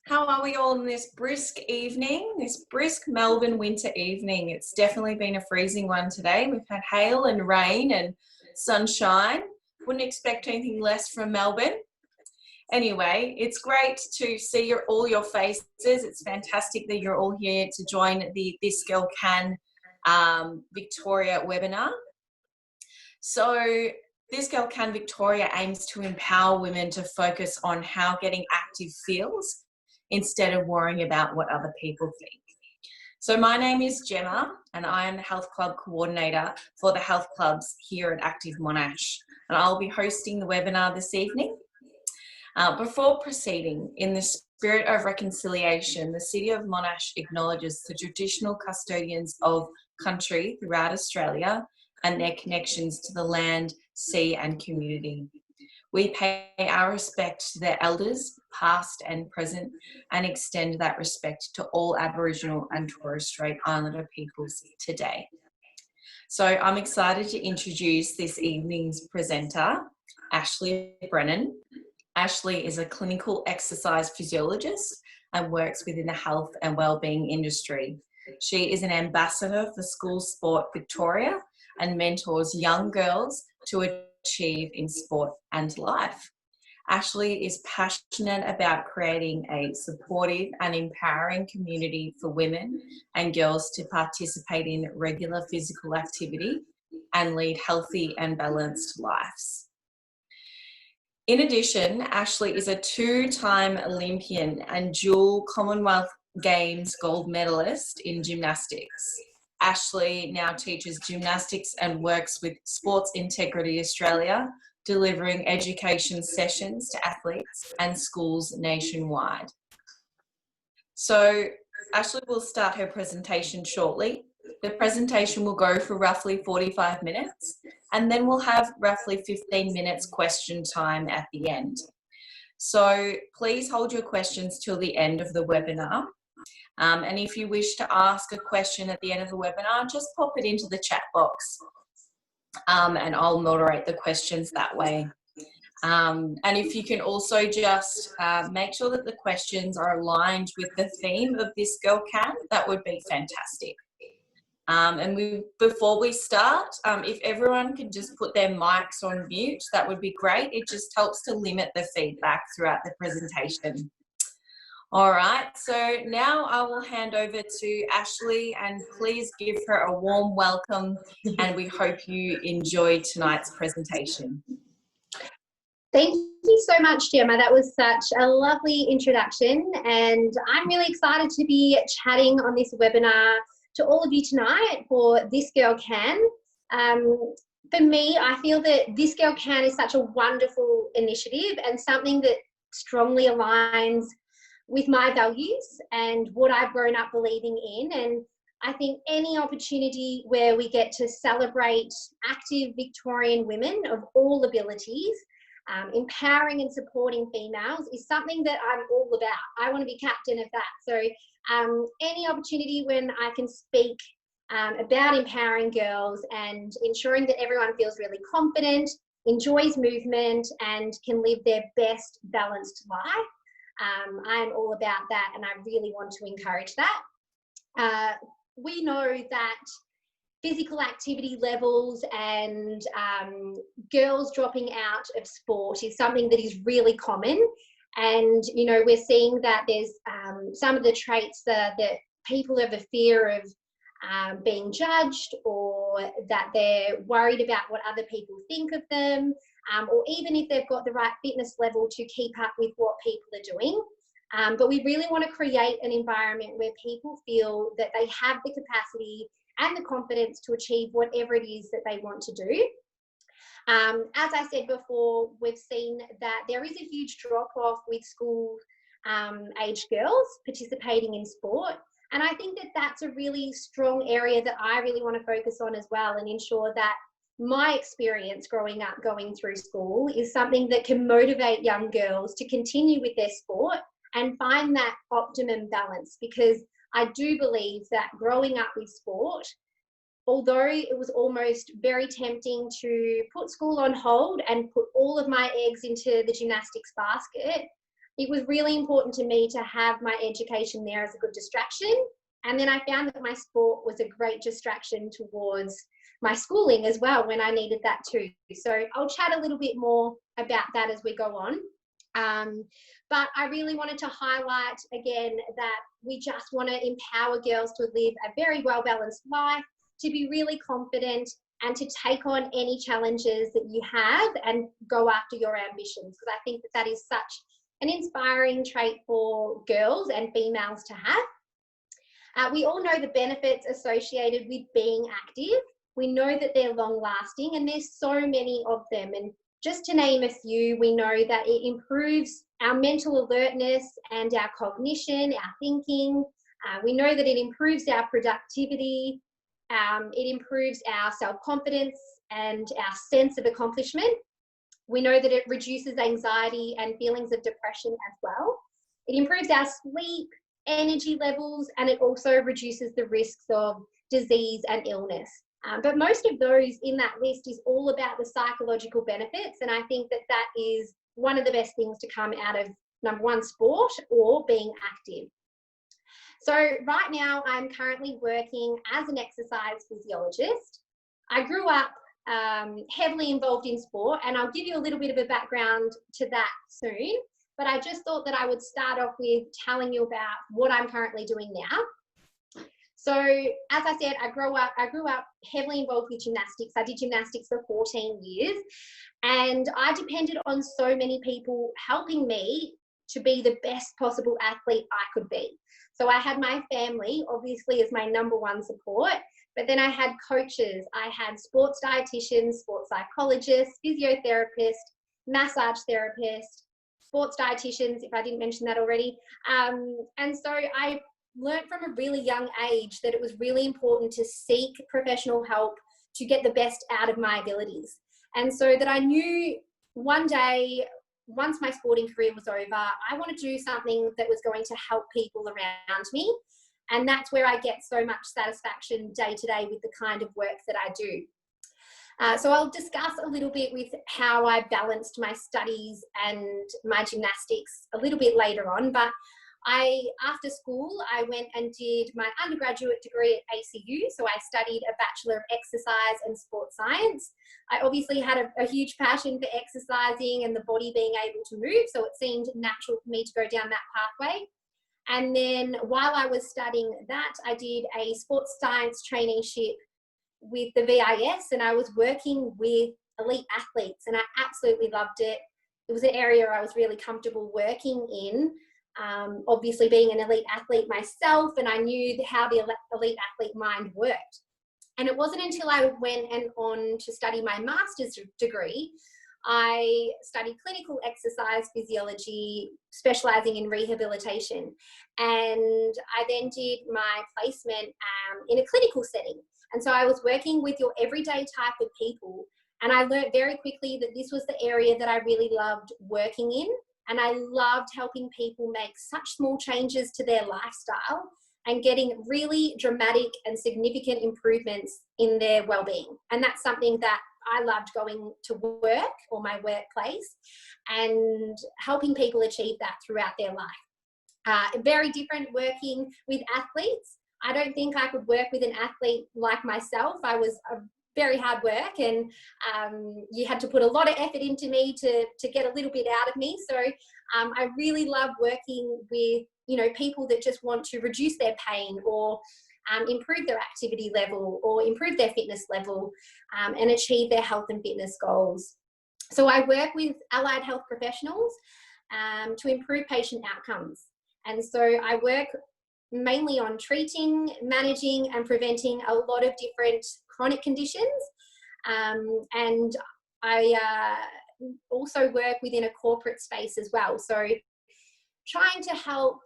How are we all on this brisk evening, this brisk Melbourne winter evening? It's definitely been a freezing one today. We've had hail and rain and sunshine. Wouldn't expect anything less from Melbourne. Anyway, it's great to see all your faces. It's fantastic that you're all here to join the This Girl Can Victoria webinar. So This Girl Can Victoria aims to empower women to focus on how getting active feels instead of worrying about what other people think. So my name is Gemma and I am the Health Club Coordinator for the health clubs here at Active Monash, and I'll be hosting the webinar this evening. Before proceeding, in the spirit of reconciliation, the City of Monash acknowledges the traditional custodians of country throughout Australia and their connections to the land, sea and community. We pay our respect to their elders, past and present, and extend that respect to all Aboriginal and Torres Strait Islander peoples today. So I'm excited to introduce this evening's presenter, Ashley Brennan. Ashley is a clinical exercise physiologist and works within the health and wellbeing industry. She is an ambassador for School Sport Victoria and mentors young girls to achieve in sport and life. Ashley is passionate about creating a supportive and empowering community for women and girls to participate in regular physical activity and lead healthy and balanced lives. In addition, Ashley is a two-time Olympian and dual Commonwealth Games gold medalist in gymnastics. Ashley now teaches gymnastics and works with Sports Integrity Australia, delivering education sessions to athletes and schools nationwide. So Ashley will start her presentation shortly. The presentation will go for roughly 45 minutes, and then we'll have roughly 15 minutes question time at the end. So please hold your questions till the end of the webinar. And if you wish to ask a question at the end of the webinar, just pop it into the chat box and I'll moderate the questions that way. And if you can also just make sure that the questions are aligned with the theme of This Girl Can, that would be fantastic. Before we start, if everyone could just put their mics on mute, that would be great. It just helps to limit the feedback throughout the presentation. All right, so now I will hand over to Ashley, and please give her a warm welcome, and we hope you enjoy tonight's presentation. Thank you so much, Gemma. That was such a lovely introduction, and I'm really excited to be chatting on this webinar to all of you tonight for This Girl Can. For me, I feel that This Girl Can is such a wonderful initiative and something that strongly aligns with my values and what I've grown up believing in. And I think any opportunity where we get to celebrate active Victorian women of all abilities, empowering and supporting females is something that I'm all about. I want to be captain of that. So any opportunity when I can speak about empowering girls and ensuring that everyone feels really confident, enjoys movement and can live their best balanced life, I'm all about that, and I really want to encourage that. We know that physical activity levels and girls dropping out of sport is something that is really common, and you know, we're seeing that there's some of the traits that people have a fear of being judged, or that they're worried about what other people think of them, or even if they've got the right fitness level to keep up with what people are doing. But we really want to create an environment where people feel that they have the capacity and the confidence to achieve whatever it is that they want to do. As I said before, we've seen that there is a huge drop-off with school aged girls participating in sport. And I think that that's a really strong area that I really want to focus on as well, and ensure that my experience growing up, going through school, is something that can motivate young girls to continue with their sport and find that optimum balance. Because I do believe that growing up with sport, although it was almost very tempting to put school on hold and put all of my eggs into the gymnastics basket, it was really important to me to have my education there as a good distraction. And then I found that my sport was a great distraction towards my schooling as well when I needed that too. So I'll chat a little bit more about that as we go on. But I really wanted to highlight again that we just want to empower girls to live a very well-balanced life, to be really confident and to take on any challenges that you have and go after your ambitions. Because I think that that is such an inspiring trait for girls and females to have. We all know the benefits associated with being active. We know that they're long lasting and there's so many of them. And just to name a few, we know that it improves our mental alertness and our cognition, our thinking. We know that it improves our productivity. It improves our self-confidence and our sense of accomplishment. We know that it reduces anxiety and feelings of depression as well. It improves our sleep, energy levels, and it also reduces the risks of disease and illness. But most of those in that list is all about the psychological benefits, and I think that that is one of the best things to come out of, number one, sport or being active. So right now I'm currently working as an exercise physiologist. I grew up heavily involved in sport, and I'll give you a little bit of a background to that soon, but I just thought that I would start off with telling you about what I'm currently doing now. So as I said, I grew up heavily involved with gymnastics. I did gymnastics for 14 years, and I depended on so many people helping me to be the best possible athlete I could be. So I had my family, obviously, as my number one support, but then I had coaches, I had sports dietitians, sports psychologists, physiotherapists, massage therapists, sports dietitians, if I didn't mention that already. And so I learned from a really young age that it was really important to seek professional help to get the best out of my abilities. And so that I knew one day, once my sporting career was over, I wanted to do something that was going to help people around me. And that's where I get so much satisfaction day to day with the kind of work that I do. So I'll discuss a little bit with how I balanced my studies and my gymnastics a little bit later on. But after school, I went and did my undergraduate degree at ACU. So I studied a Bachelor of Exercise and Sports Science. I obviously had a huge passion for exercising and the body being able to move. So it seemed natural for me to go down that pathway. And then while I was studying that, I did a sports science traineeship with the VIS, and I was working with elite athletes, and I absolutely loved it. It was an area I was really comfortable working in. Obviously being an elite athlete myself, and I knew how the elite athlete mind worked. And it wasn't until I went on to study my master's degree, I studied clinical exercise physiology, specializing in rehabilitation. And I then did my placement in a clinical setting. And so I was working with your everyday type of people. And I learned very quickly that this was the area that I really loved working in. And I loved helping people make such small changes to their lifestyle and getting really dramatic and significant improvements in their well-being. And that's something that I loved going to work or my workplace and helping people achieve that throughout their life. Very different working with athletes. I don't think I could work with an athlete like myself. I was very hard work, and you had to put a lot of effort into me to get a little bit out of me. So I really love working with, people that just want to reduce their pain or improve their activity level or improve their fitness level and achieve their health and fitness goals. So I work with allied health professionals to improve patient outcomes. And so I work mainly on treating, managing and preventing a lot of different chronic conditions. And I also work within a corporate space as well. So trying to help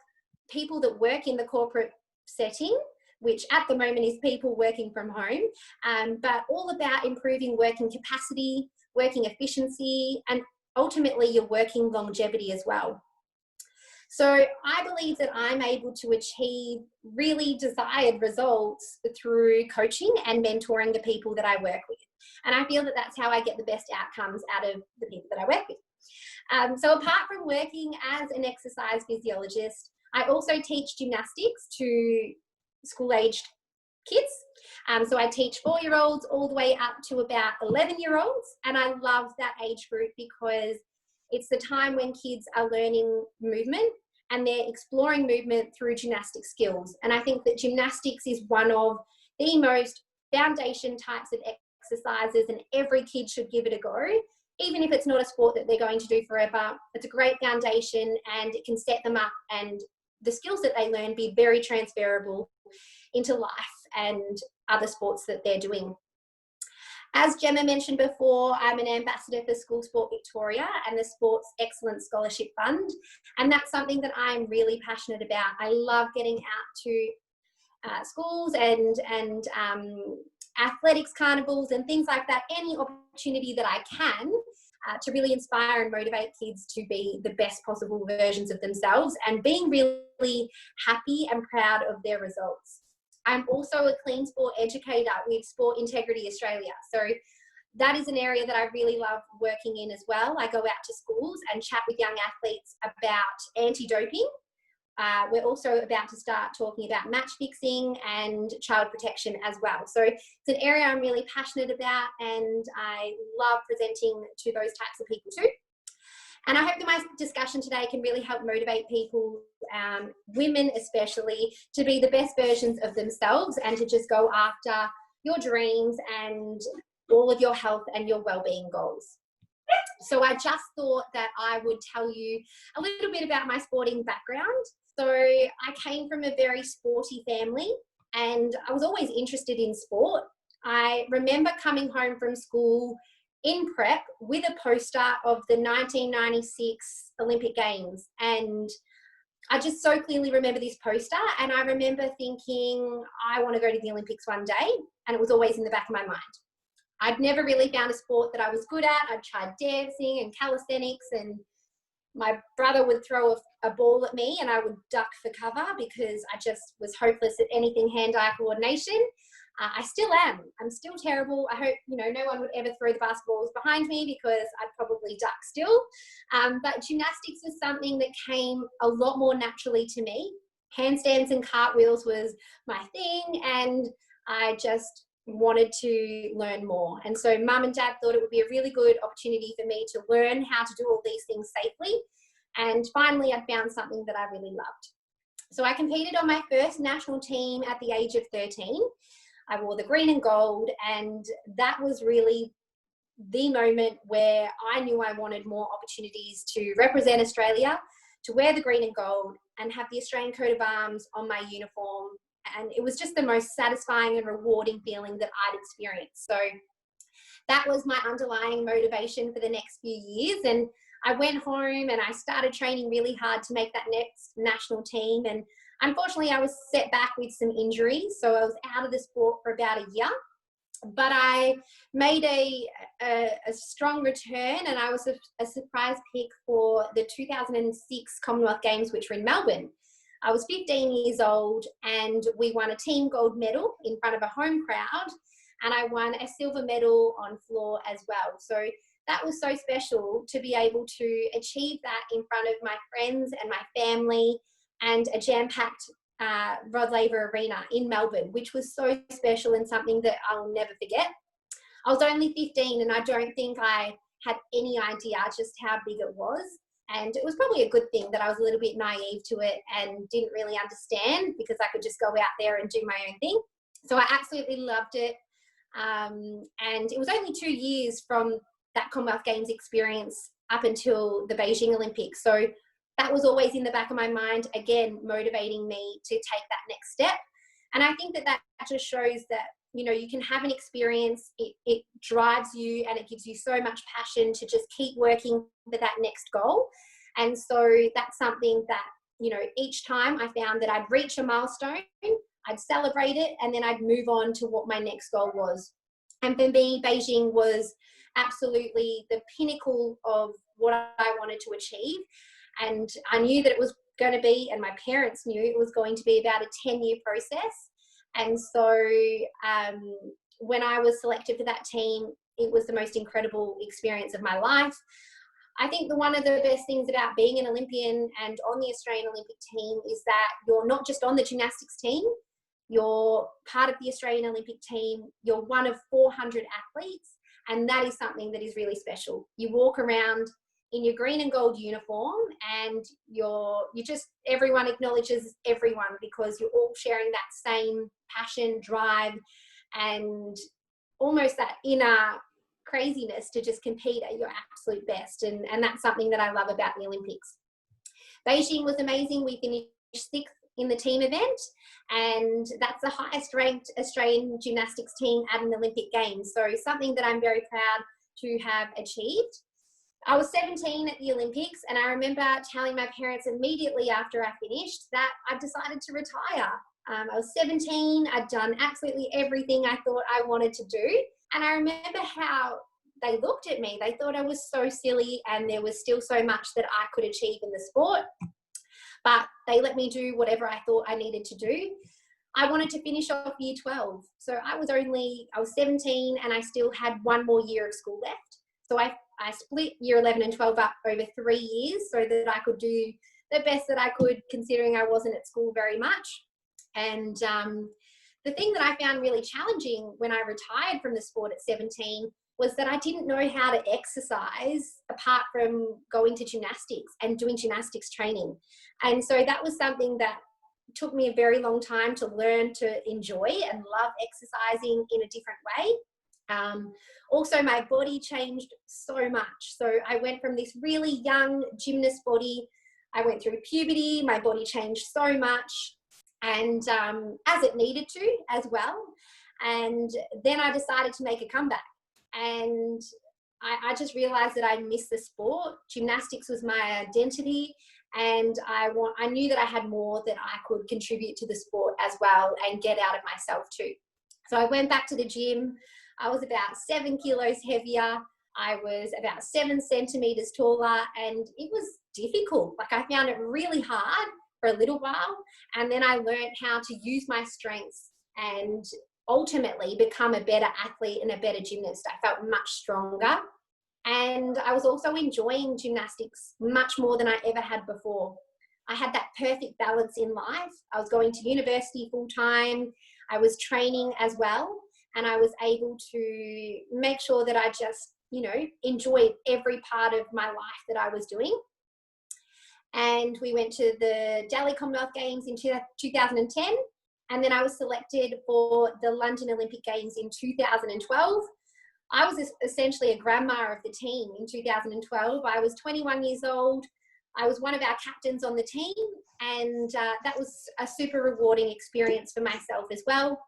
people that work in the corporate setting, which at the moment is people working from home, but all about improving working capacity, working efficiency, and ultimately your working longevity as well. So I believe that I'm able to achieve really desired results through coaching and mentoring the people that I work with. And I feel that that's how I get the best outcomes out of the people that I work with. So apart from working as an exercise physiologist, I also teach gymnastics to school-aged kids. So I teach 4-year-olds all the way up to about 11-year-olds. And I love that age group because it's the time when kids are learning movement and they're exploring movement through gymnastic skills. And I think that gymnastics is one of the most foundation types of exercises, and every kid should give it a go. Even if it's not a sport that they're going to do forever, it's a great foundation and it can set them up, and the skills that they learn be very transferable into life and other sports that they're doing. As Gemma mentioned before, I'm an ambassador for School Sport Victoria and the Sports Excellence Scholarship Fund, and that's something that I'm really passionate about. I love getting out to schools and athletics carnivals and things like that, any opportunity that I can to really inspire and motivate kids to be the best possible versions of themselves and being really happy and proud of their results. I'm also a clean sport educator with Sport Integrity Australia. So that is an area that I really love working in as well. I go out to schools and chat with young athletes about anti-doping. We're also about to start talking about match fixing and child protection as well. So it's an area I'm really passionate about, and I love presenting to those types of people too. And I hope that my discussion today can really help motivate people, women especially, to be the best versions of themselves and to just go after your dreams and all of your health and your well-being goals. So I just thought that I would tell you a little bit about my sporting background. So I came from a very sporty family and I was always interested in sport. I remember coming home from school in prep with a poster of the 1996 Olympic Games, and I just so clearly remember this poster, and I remember thinking I want to go to the Olympics one day, and it was always in the back of my mind. I'd never really found a sport that I was good at. I'd tried dancing and calisthenics, and my brother would throw a ball at me and I would duck for cover because I just was hopeless at anything hand-eye coordination. I still am. I'm still terrible. I hope, no one would ever throw the basketballs behind me because I'd probably duck still. But gymnastics was something that came a lot more naturally to me. Handstands and cartwheels was my thing, and I just wanted to learn more. And so mum and dad thought it would be a really good opportunity for me to learn how to do all these things safely. And finally, I found something that I really loved. So I competed on my first national team at the age of 13. I wore the green and gold, and that was really the moment where I knew I wanted more opportunities to represent Australia, to wear the green and gold and have the Australian coat of arms on my uniform. And it was just the most satisfying and rewarding feeling that I'd experienced. So that was my underlying motivation for the next few years. And I went home and I started training really hard to make that next national team. And unfortunately, I was set back with some injuries. So I was out of the sport for about a year. But I made a strong return, and I was a surprise pick for the 2006 Commonwealth Games, which were in Melbourne. I was 15 years old, and we won a team gold medal in front of a home crowd, and I won a silver medal on floor as well. So that was so special to be able to achieve that in front of my friends and my family and a jam-packed Rod Laver Arena in Melbourne, which was so special and something that I'll never forget. I was only 15, and I don't think I had any idea just how big it was. And it was probably a good thing that I was a little bit naive to it and didn't really understand, because I could just go out there and do my own thing. So I absolutely loved it. And it was only 2 years from that Commonwealth Games experience up until the Beijing Olympics. So that was always in the back of my mind, again, motivating me to take that next step. And I think that just shows that, you can have an experience, it drives you, and it gives you so much passion to just keep working for that next goal. And so that's something that, each time I found that I'd reach a milestone, I'd celebrate it, and then I'd move on to what my next goal was. And for me, Beijing was absolutely the pinnacle of what I wanted to achieve. And I knew that it was going to be, and my parents knew it was going to be, about a 10-year process. And so when I was selected for that team, it was the most incredible experience of my life. I think one of the best things about being an Olympian and on the Australian Olympic team is that you're not just on the gymnastics team, you're part of the Australian Olympic team, you're one of 400 athletes, and that is something that is really special. You walk around in your green and gold uniform and everyone acknowledges everyone because you're all sharing that same passion, drive, and almost that inner craziness to just compete at your absolute best. And that's something that I love about the Olympics. Beijing was amazing. We finished 6th in the team event, and that's the highest ranked Australian gymnastics team at an Olympic Games. So something that I'm very proud to have achieved. I was 17 at the Olympics, and I remember telling my parents immediately after I finished that I decided to retire. I was 17, I'd done absolutely everything I thought I wanted to do. And I remember how they looked at me. They thought I was so silly and there was still so much that I could achieve in the sport. But they let me do whatever I thought I needed to do. I wanted to finish off year 12. So I was 17 and I still had one more year of school left. So I split year 11 and 12 up over 3 years so that I could do the best that I could, considering I wasn't at school very much. And the thing that I found really challenging when I retired from the sport at 17 was that I didn't know how to exercise apart from going to gymnastics and doing gymnastics training. And so that was something that took me a very long time to learn to enjoy and love exercising in a different way. Also, my body changed so much. So I went from this really young gymnast body, I went through puberty, my body changed so much, and as it needed to as well. And then I decided to make a comeback. And I just realized that I missed the sport. Gymnastics was my identity, and I knew that I had more that I could contribute to the sport as well and get out of myself too. So I went back to the gym. I was about 7 kilos heavier. I was about 7 centimeters taller, and it was difficult. Like, I found it really hard for a little while, and then I learned how to use my strengths and ultimately become a better athlete and a better gymnast. I felt much stronger, and I was also enjoying gymnastics much more than I ever had before. I had that perfect balance in life. I was going to university full time. I was training as well, and I was able to make sure that I just, enjoyed every part of my life that I was doing. And we went to the Delhi Commonwealth Games in 2010. And then I was selected for the London Olympic Games in 2012. I was essentially a grandma of the team in 2012. I was 21 years old. I was one of our captains on the team, and that was a super rewarding experience for myself as well.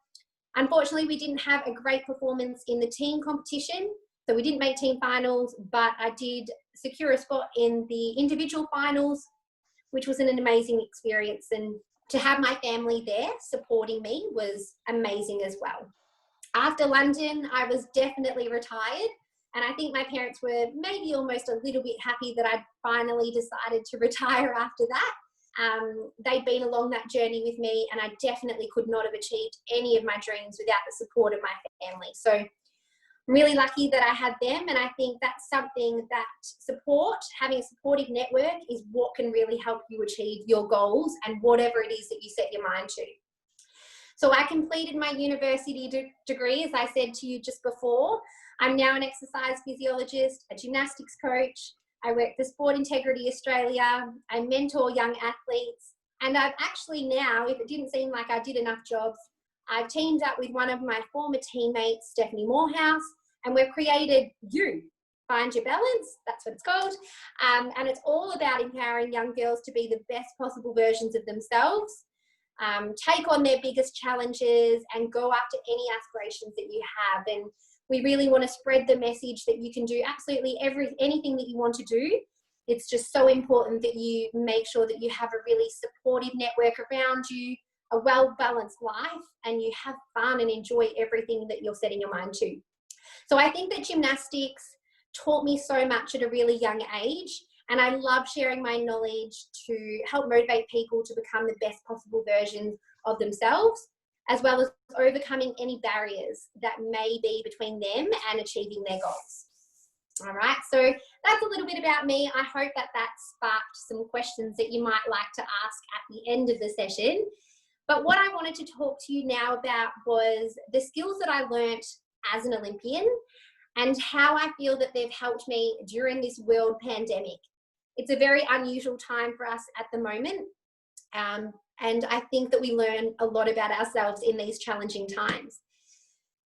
Unfortunately, we didn't have a great performance in the team competition, so we didn't make team finals, but I did secure a spot in the individual finals, which was an amazing experience. And to have my family there supporting me was amazing as well. After London, I was definitely retired, and I think my parents were maybe almost a little bit happy that I'd finally decided to retire after that. They'd been along that journey with me, and I definitely could not have achieved any of my dreams without the support of my family. So I'm really lucky that I had them, and I think that's something that having a supportive network is what can really help you achieve your goals and whatever it is that you set your mind to. So I completed my university degree, as I said to you just before. I'm now an exercise physiologist, a gymnastics coach. I work for Sport Integrity Australia. I mentor young athletes. And I've actually now, if it didn't seem like I did enough jobs, I've teamed up with one of my former teammates, Stephanie Morehouse, and we've created You, Find Your Balance. That's what it's called. And it's all about empowering young girls to be the best possible versions of themselves, take on their biggest challenges, and go after any aspirations that you have. And we really want to spread the message that you can do absolutely anything that you want to do. It's just so important that you make sure that you have a really supportive network around you, a well-balanced life, and you have fun and enjoy everything that you're setting your mind to. So I think that gymnastics taught me so much at a really young age, and I love sharing my knowledge to help motivate people to become the best possible versions of themselves, as well as overcoming any barriers that may be between them and achieving their goals. All right, so that's a little bit about me. I hope that that sparked some questions that you might like to ask at the end of the session. But what I wanted to talk to you now about was the skills that I learnt as an Olympian and how I feel that they've helped me during this world pandemic. It's a very unusual time for us at the moment. And I think that we learn a lot about ourselves in these challenging times.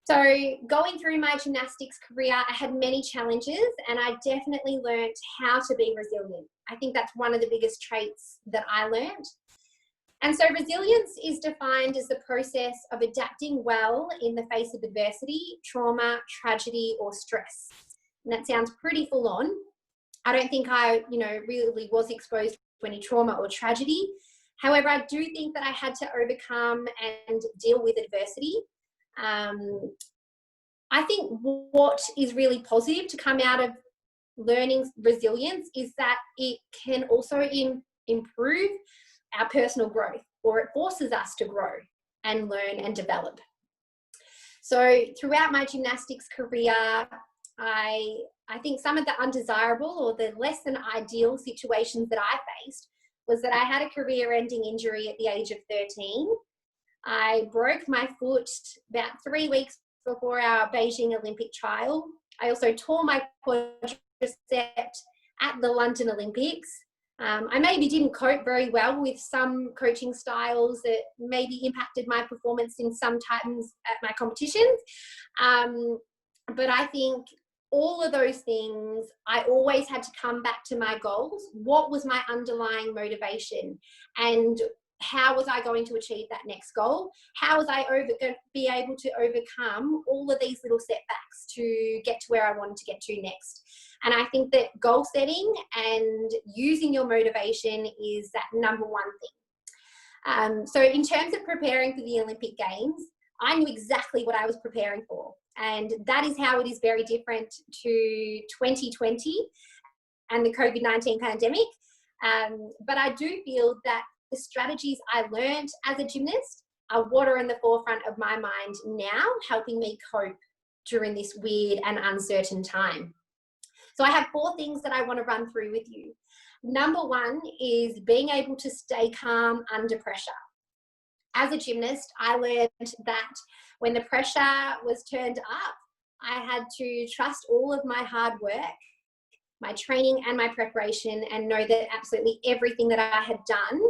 So going through my gymnastics career, I had many challenges and I definitely learned how to be resilient. I think that's one of the biggest traits that I learned. And so resilience is defined as the process of adapting well in the face of adversity, trauma, tragedy, or stress. And that sounds pretty full on. I don't think I, really was exposed to any trauma or tragedy. However, I do think that I had to overcome and deal with adversity. I think what is really positive to come out of learning resilience is that it can also improve our personal growth, or it forces us to grow and learn and develop. So throughout my gymnastics career, I think some of the undesirable or the less than ideal situations that I faced was that I had a career-ending injury at the age of 13. I broke my foot about 3 weeks before our Beijing Olympic trial. I also tore my quadricep at the London Olympics. I maybe didn't cope very well with some coaching styles that maybe impacted my performance in some times at my competitions. But I think all of those things, I always had to come back to my goals. What was my underlying motivation? And how was I going to achieve that next goal? How was I going to be able to overcome all of these little setbacks to get to where I wanted to get to next? And I think that goal setting and using your motivation is that number one thing. So in terms of preparing for the Olympic Games, I knew exactly what I was preparing for. And that is how it is very different to 2020 and the COVID-19 pandemic. But I do feel that the strategies I learned as a gymnast are what are in the forefront of my mind now, helping me cope during this weird and uncertain time. So I have 4 things that I want to run through with you. Number 1 is being able to stay calm under pressure. As a gymnast, I learned that when the pressure was turned up, I had to trust all of my hard work, my training and my preparation, and know that absolutely everything that I had done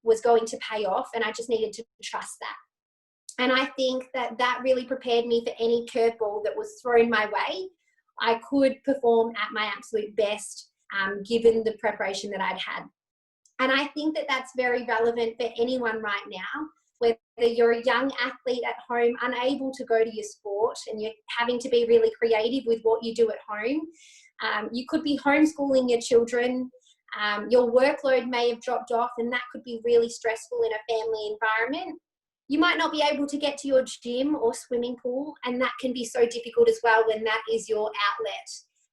was going to pay off, and I just needed to trust that. And I think that that really prepared me for any curveball that was thrown my way. I could perform at my absolute best, given the preparation that I'd had. And I think that that's very relevant for anyone right now, whether you're a young athlete at home, unable to go to your sport, and you're having to be really creative with what you do at home. You could be homeschooling your children. Your workload may have dropped off, and that could be really stressful in a family environment. You might not be able to get to your gym or swimming pool, and that can be so difficult as well when that is your outlet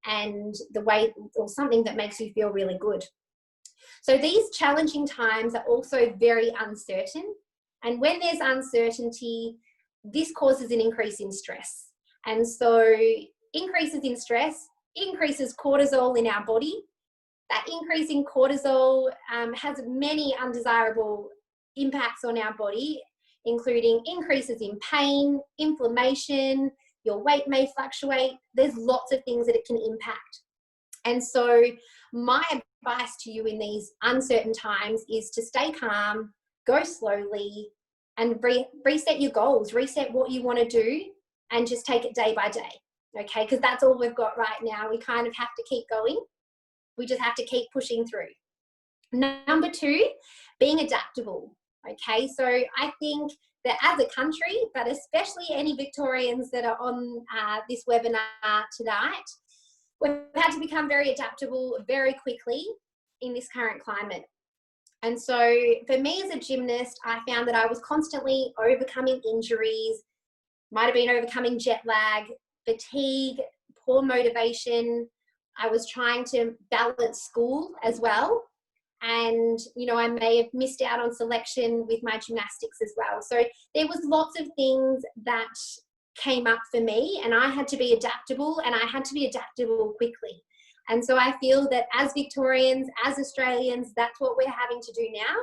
and the way, or something that makes you feel really good. So these challenging times are also very uncertain. And when there's uncertainty, this causes an increase in stress. And so increases in stress increases cortisol in our body. That increase in cortisol has many undesirable impacts on our body, including increases in pain, inflammation, your weight may fluctuate. There's lots of things that it can impact. And so my advice to you in these uncertain times is to stay calm, go slowly, and reset your goals, reset what you want to do, and just take it day by day, okay? Because that's all we've got right now. We kind of have to keep going. We just have to keep pushing through. Number 2, being adaptable, okay? So I think that as a country, but especially any Victorians that are on this webinar tonight, we've had to become very adaptable very quickly in this current climate. And so for me as a gymnast, I found that I was constantly overcoming injuries, might have been overcoming jet lag, fatigue, poor motivation. I was trying to balance school as well. And, I may have missed out on selection with my gymnastics as well. So there was lots of things that came up for me, and I had to be adaptable, and I had to be adaptable quickly. And so I feel that as Victorians, as Australians, that's what we're having to do now.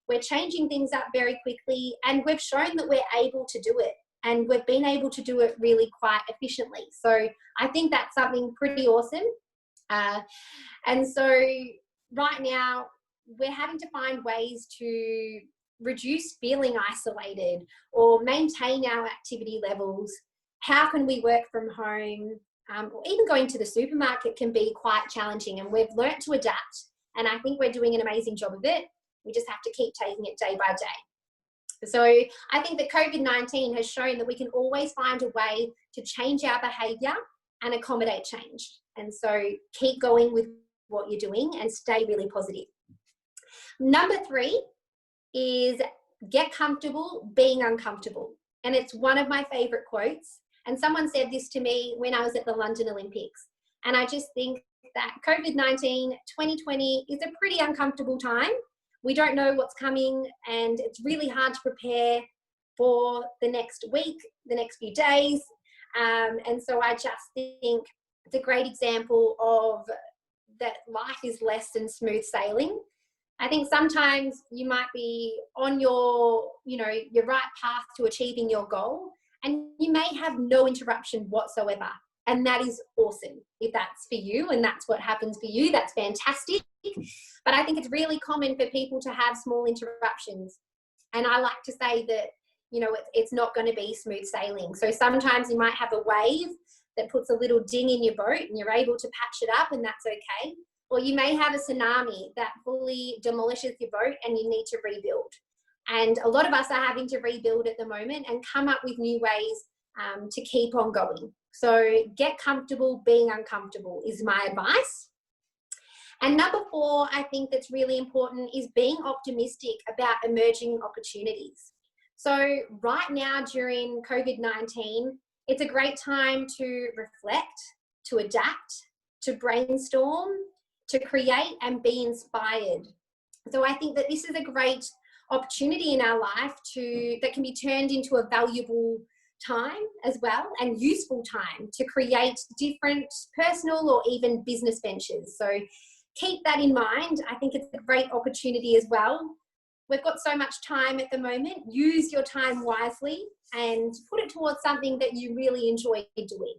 We're changing things up very quickly, and we've shown that we're able to do it, and we've been able to do it really quite efficiently. So I think that's something pretty awesome. And so right now we're having to find ways to reduce feeling isolated or maintain our activity levels. How can we work from home? Or even going to the supermarket can be quite challenging, and we've learnt to adapt, and I think we're doing an amazing job of it. We just have to keep taking it day by day. So I think that COVID-19 has shown that we can always find a way to change our behaviour and accommodate change. And so keep going with what you're doing and stay really positive. Number 3 is get comfortable being uncomfortable. And it's one of my favourite quotes. And someone said this to me when I was at the London Olympics. And I just think that COVID-19 2020 is a pretty uncomfortable time. We don't know what's coming, and it's really hard to prepare for the next week, the next few days. And so I just think it's a great example of that life is less than smooth sailing. I think sometimes you might be on your right path to achieving your goal, and you may have no interruption whatsoever. And that is awesome. If that's for you and that's what happens for you, that's fantastic. But I think it's really common for people to have small interruptions. And I like to say that, it's not going to be smooth sailing. So sometimes you might have a wave that puts a little ding in your boat and you're able to patch it up, and that's okay. Or you may have a tsunami that fully demolishes your boat and you need to rebuild. And a lot of us are having to rebuild at the moment and come up with new ways to keep on going. So get comfortable being uncomfortable is my advice. And number 4, I think that's really important, is being optimistic about emerging opportunities. So right now during COVID-19, it's a great time to reflect, to adapt, to brainstorm, to create and be inspired. So I think that this is a great opportunity in our life that can be turned into a valuable time as well, and useful time to create different personal or even business ventures. So keep that in mind. I think it's a great opportunity as well. We've got so much time at the moment. Use your time wisely and put it towards something that you really enjoy doing.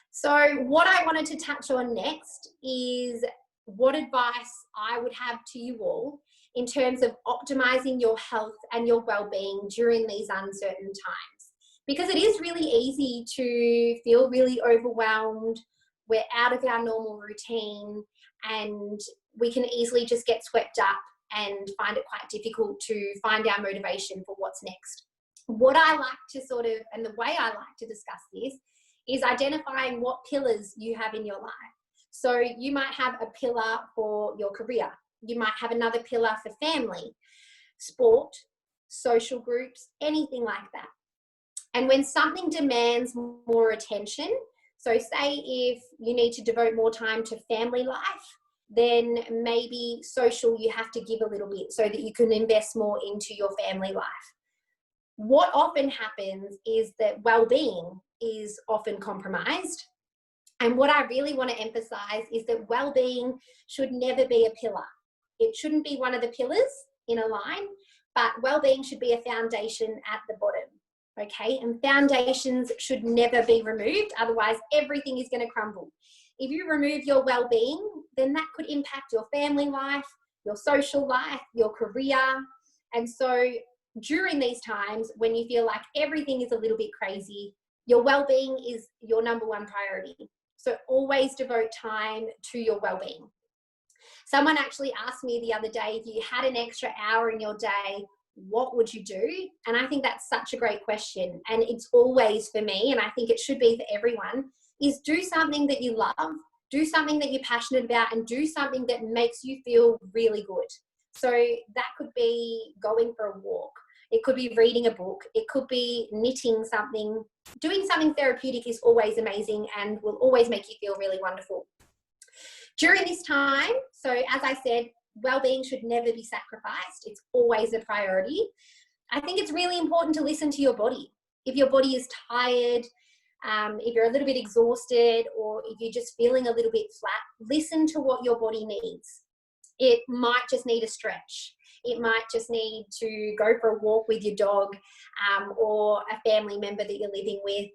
So what I wanted to touch on next is what advice I would have to you all in terms of optimizing your health and your well-being during these uncertain times. Because it is really easy to feel really overwhelmed. We're out of our normal routine, and we can easily just get swept up and find it quite difficult to find our motivation for what's next. What I like to and the way I like to discuss this is identifying what pillars you have in your life. So you might have a pillar for your career. You might have another pillar for family, sport, social groups, anything like that. And when something demands more attention, so say if you need to devote more time to family life, then maybe social you have to give a little bit so that you can invest more into your family life. What often happens is that well-being is often compromised. And what I really want to emphasize is that well-being should never be a pillar. It shouldn't be one of the pillars in a line, but well-being should be a foundation at the bottom. Okay, and foundations should never be removed, otherwise everything is going to crumble. If you remove your well-being, then that could impact your family life, your social life, your career. And so during these times when you feel like everything is a little bit crazy, your well-being is your number one priority. So always devote time to your well-being. Someone actually asked me the other day, if you had an extra hour in your day, what would you do? And I think that's such a great question. And it's always for me, and I think it should be for everyone, is do something that you love, do something that you're passionate about, and do something that makes you feel really good. So that could be going for a walk. It could be reading a book. It could be knitting something. Doing something therapeutic is always amazing and will always make you feel really wonderful. During this time, so as I said, well-being should never be sacrificed. It's always a priority. I think it's really important to listen to your body. If your body is tired, if you're a little bit exhausted, or if you're just feeling a little bit flat, listen to what your body needs. It might just need a stretch. It might just need to go for a walk with your dog, or a family member that you're living with.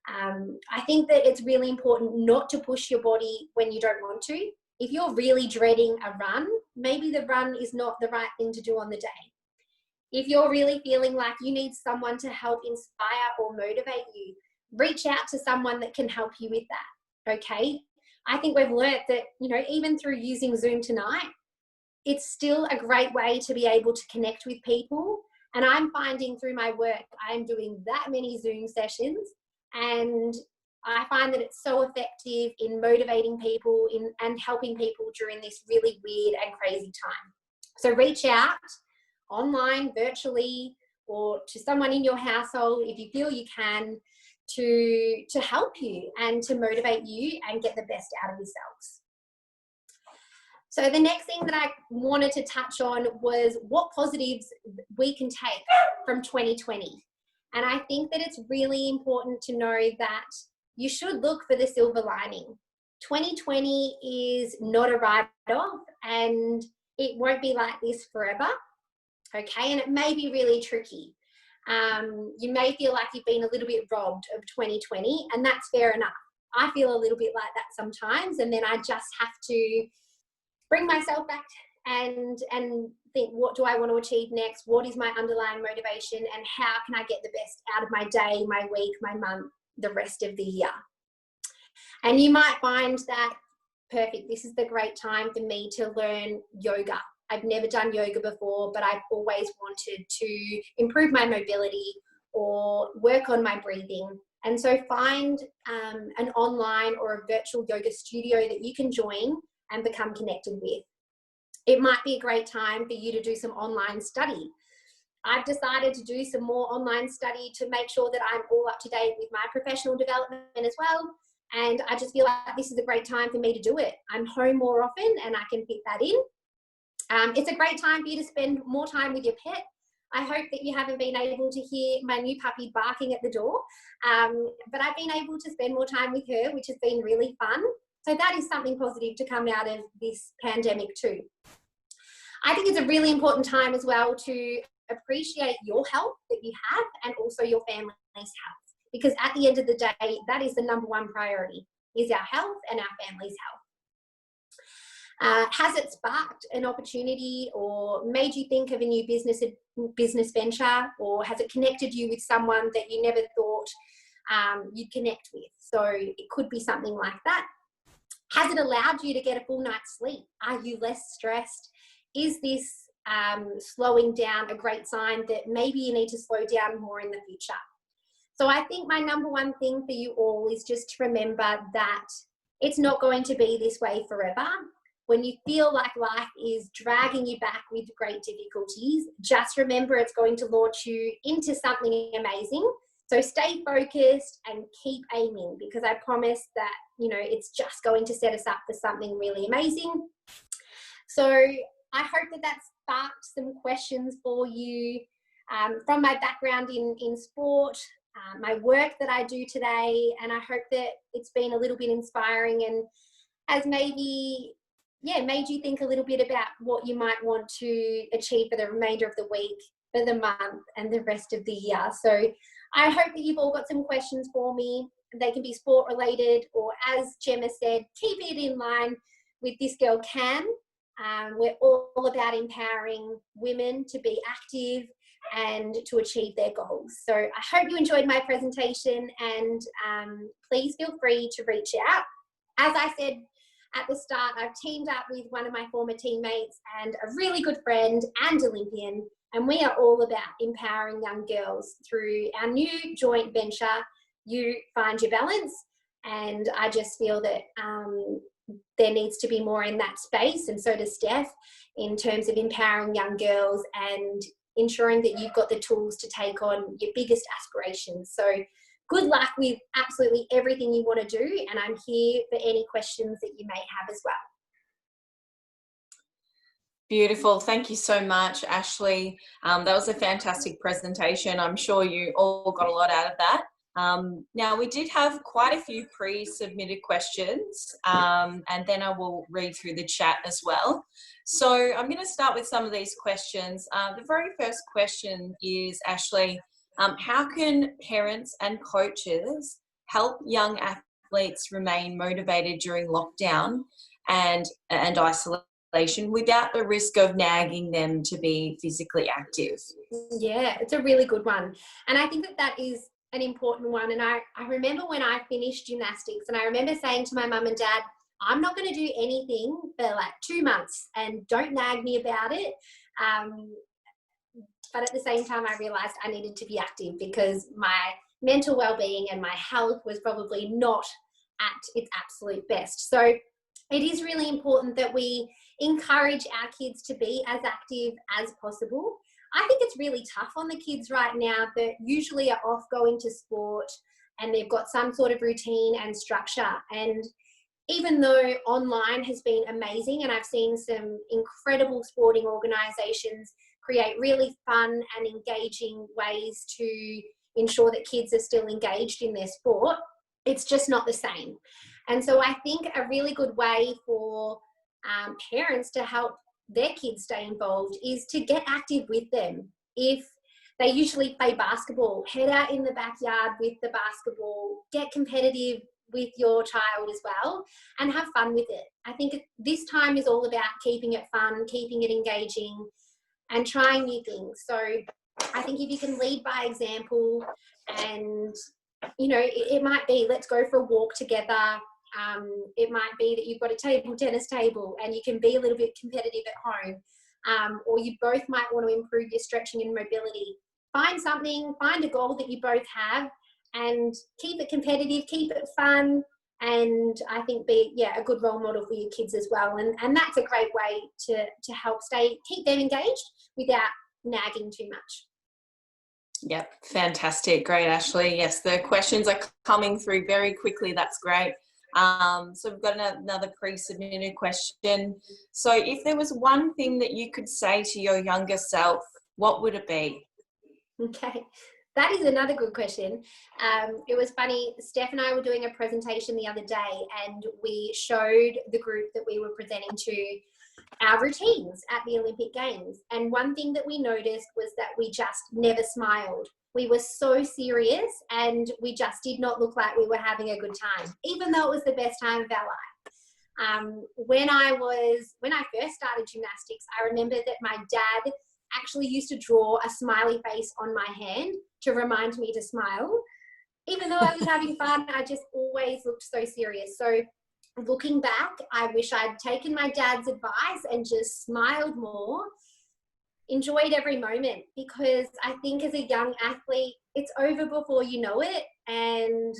I think that it's really important not to push your body when you don't want to. If you're really dreading a run, maybe the run is not the right thing to do on the day. If you're really feeling like you need someone to help inspire or motivate you, reach out to someone that can help you with that, okay? I think we've learnt that, you know, even through using Zoom tonight, it's still a great way to be able to connect with people. And I'm finding through my work, I'm doing that many Zoom sessions, and I find that it's so effective in motivating people and helping people during this really weird and crazy time. So reach out online, virtually, or to someone in your household if you feel you can, to help you and to motivate you and get the best out of yourselves. So the next thing that I wanted to touch on was what positives we can take from 2020. And I think that it's really important to know that you should look for the silver lining. 2020 is not a write-off, and it won't be like this forever, okay? And it may be really tricky. You may feel like you've been a little bit robbed of 2020, and that's fair enough. I feel a little bit like that sometimes, and then I just have to bring myself back and think, what do I want to achieve next? What is my underlying motivation, and how can I get the best out of my day, my week, my month, the rest of the year? And you might find that, perfect, this is the great time for me to learn yoga. I've never done yoga before, but I've always wanted to improve my mobility or work on my breathing. And so find an online or a virtual yoga studio that you can join and become connected with. It might be a great time for you to do some online study. I've decided to do some more online study to make sure that I'm all up to date with my professional development as well. And I just feel like this is a great time for me to do it. I'm home more often and I can fit that in. It's a great time for you to spend more time with your pet. I hope that you haven't been able to hear my new puppy barking at the door, but I've been able to spend more time with her, which has been really fun. So that is something positive to come out of this pandemic too. I think it's a really important time as well to appreciate your health that you have and also your family's health, because at the end of the day, that is the number one priority, is our health and our family's health. Has it sparked an opportunity or made you think of a new business venture, or has it connected you with someone that you never thought you'd connect with? So it could be something like that. Has it allowed you to get a full night's sleep? Are you less stressed? Is this slowing down a great sign that maybe you need to slow down more in the future? So I think my number one thing for you all is just to remember that it's not going to be this way forever. When you feel like life is dragging you back with great difficulties, just remember it's going to launch you into something amazing. So stay focused and keep aiming, because I promise that, you know, it's just going to set us up for something really amazing. So I hope that that sparked some questions for you from my background in sport, my work that I do today, and I hope that it's been a little bit inspiring and has maybe, made you think a little bit about what you might want to achieve for the remainder of the week, for the month, and the rest of the year. So I hope that you've all got some questions for me. They can be sport related, or as Gemma said, keep it in line with This Girl Can. We're all about empowering women to be active and to achieve their goals. So I hope you enjoyed my presentation, and please feel free to reach out. As I said at the start, I've teamed up with one of my former teammates and a really good friend and Olympian, and we are all about empowering young girls through our new joint venture, You Find Your Balance. And I just feel that there needs to be more in that space, and so does Steph, in terms of empowering young girls and ensuring that you've got the tools to take on your biggest aspirations. So good luck with absolutely everything you want to do, and I'm here for any questions that you may have as well. Beautiful. Thank you so much, Ashley. That was a fantastic presentation. I'm sure you all got a lot out of that. Now, we did have quite a few pre-submitted questions, and then I will read through the chat as well. So I'm going to start with some of these questions. The very first question is, Ashley, how can parents and coaches help young athletes remain motivated during lockdown and isolation without the risk of nagging them to be physically active? Yeah, it's a really good one. And I think that that is an important one. And I remember when I finished gymnastics, and I remember saying to my mum and dad, I'm not going to do anything for like 2 months and don't nag me about it. Um, but at the same time, I realized I needed to be active because my mental well-being and my health was probably not at its absolute best. So it is really important that we encourage our kids to be as active as possible. I think it's really tough on the kids right now that usually are off going to sport and they've got some sort of routine and structure. And even though online has been amazing, and I've seen some incredible sporting organisations create really fun and engaging ways to ensure that kids are still engaged in their sport, it's just not the same. And so I think a really good way for parents to help their kids stay involved is to get active with them. If they usually play basketball, head out in the backyard with the basketball, get competitive with your child as well, and have fun with it. I think this time is all about keeping it fun, keeping it engaging, and trying new things. So I think if you can lead by example, and it might be, let's go for a walk together. It might be that you've got a table tennis table and you can be a little bit competitive at home, or you both might want to improve your stretching and mobility. Find something, find a goal that you both have, and keep it competitive, keep it fun, and I think be a good role model for your kids as well. And that's a great way to help keep them engaged without nagging too much. Yep, fantastic. Great, Ashley. Yes, the questions are coming through very quickly. That's great. So we've got another pre-submitted question. So if there was one thing that you could say to your younger self, what would it be? Okay, that is another good question. It was funny, Steph and I were doing a presentation the other day and we showed the group that we were presenting to our routines at the Olympic Games. And one thing that we noticed was that we just never smiled. We were so serious and we just did not look like we were having a good time, even though it was the best time of our life. When I first started gymnastics, I remember that my dad actually used to draw a smiley face on my hand to remind me to smile. Even though I was having fun, I just always looked so serious. So looking back, I wish I'd taken my dad's advice and just smiled more, enjoyed every moment, because I think as a young athlete, it's over before you know it. And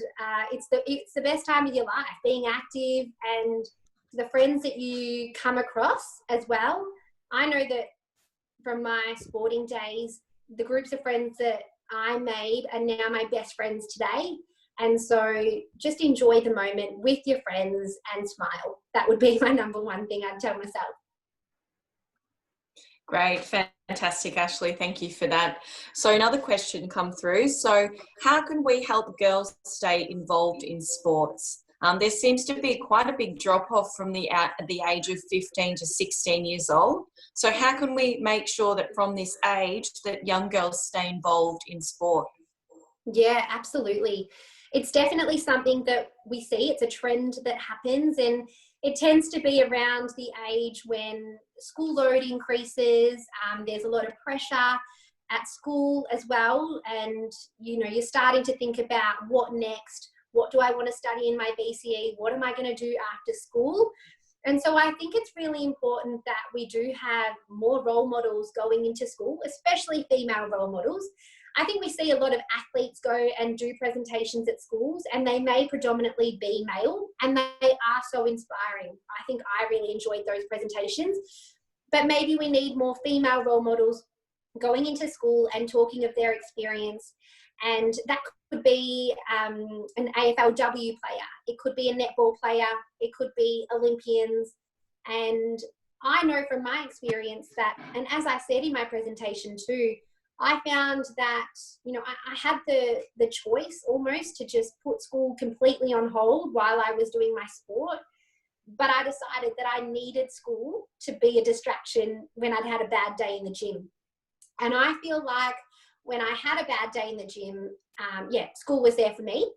it's the best time of your life, being active, and the friends that you come across as well. I know that from my sporting days, the groups of friends that I made are now my best friends today. And so just enjoy the moment with your friends and smile. That would be my number one thing I'd tell myself. Great, fantastic, Ashley. Thank you for that. So another question come through. So how can we help girls stay involved in sports? There seems to be quite a big drop-off from the age of 15 to 16 years old. So how can we make sure that from this age that young girls stay involved in sport? Yeah, absolutely. It's definitely something that we see. It's a trend that happens, and it tends to be around the age when school load increases. There's a lot of pressure at school as well, and you're starting to think about what next. What do I want to study in my BCE? What am I going to do after school? And so I think it's really important that we do have more role models going into school, especially female role models. I think we see a lot of athletes go and do presentations at schools, and they may predominantly be male, and they are so inspiring. I think I really enjoyed those presentations. But maybe we need more female role models going into school and talking of their experience. And that could be an AFLW player. It could be a netball player. It could be Olympians. And I know from my experience that, and as I said in my presentation too, I found that, I had the choice almost to just put school completely on hold while I was doing my sport. But I decided that I needed school to be a distraction when I'd had a bad day in the gym. And I feel like when I had a bad day in the gym, school was there for me.